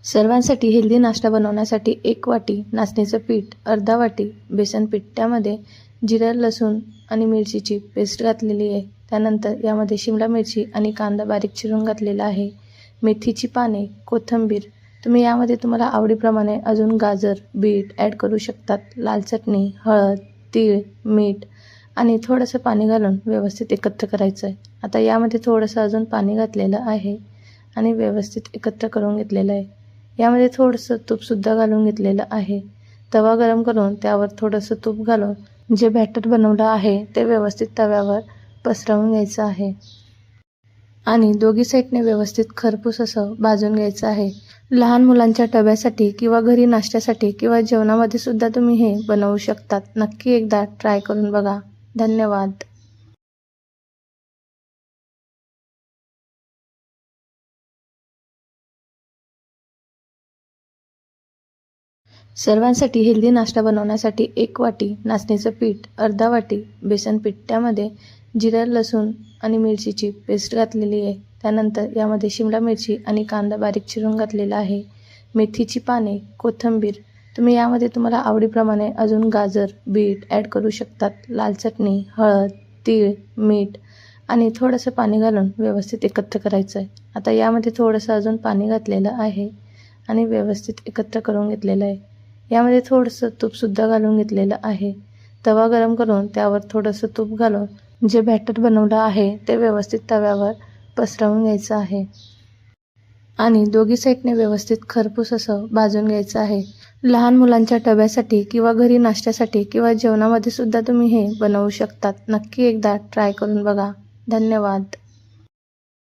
सर्वांसाठी हेल्दी नाश्ता बनवण्यासाठी 1 वाटी नाचणीचं पीठ, अर्धा वाटी बेसन पीठ, त्यामध्ये जिरं, लसूण आणि मिरचीची पेस्ट घातलेली आहे. त्यानंतर यामध्ये शिमला मिरची आणि कांदा बारीक चिरून घातलेला आहे. मेथीची पाने, कोथिंबीर, तुम्ही यामध्ये तुम्हाला आवडीप्रमाणे अजून गाजर, बीट ॲड करू शकतात. लाल चटणी, हळद, तीळ, मीठ आणि थोडंसं पाणी घालून व्यवस्थित एकत्र करायचं आहे. आता यामध्ये थोडंसं अजून पाणी घातलेलं आहे आणि व्यवस्थित एकत्र करून घेतलेलं आहे. यामध्ये थोडंसं तूपसुद्धा घालून घेतलेलं आहे. तवा गरम करून त्यावर थोडंसं तूप घालून जे बॅटर बनवलं आहे ते व्यवस्थित तव्यावर पसरवून घ्यायचं आहे आणि दोघी साईडने व्यवस्थित खरपूस असं भाजून घ्यायचं आहे. लहान मुलांच्या डब्यासाठी किंवा घरी नाश्त्यासाठी किंवा जेवणामध्ये सुद्धा तुम्ही हे बनवू शकतात. नक्की एकदा ट्राय करून बघा. धन्यवाद. सर्वांसाठी हेल्दी नाश्ता बनवण्यासाठी 1 वाटी नाचणीचं पीठ, अर्धा वाटी बेसन पीठ, त्यामध्ये जिरं, लसूण आणि मिरचीची पेस्ट घातलेली आहे. त्यानंतर यामध्ये शिमला मिरची आणि कांदा बारीक चिरून घातलेला आहे. मेथीची पाने, कोथिंबीर, तुम्ही यामध्ये तुम्हाला आवडीप्रमाणे अजून गाजर, बीट ॲड करू शकतात. लाल चटणी, हळद, तीळ, मीठ आणि थोडंसं पाणी घालून व्यवस्थित एकत्र करायचं आहे. आता यामध्ये थोडंसं अजून पाणी घातलेलं आहे आणि व्यवस्थित एकत्र करून घेतलेलं आहे. यामध्ये थोडंसं तूपसुद्धा घालून घेतलेलं आहे. तवा गरम करून त्यावर थोडंसं तूप घालून जे बॅटर बनवलं आहे ते व्यवस्थित तव्यावर पसरवून घ्यायचं आहे आणि दोघी साईडने व्यवस्थित खरपूस असं भाजून घ्यायचं आहे. लहान मुलांच्या डब्यासाठी किंवा घरी नाश्त्यासाठी किंवा जेवणामध्ये सुद्धा तुम्ही हे बनवू शकतात. नक्की एकदा ट्राय करून बघा. धन्यवाद.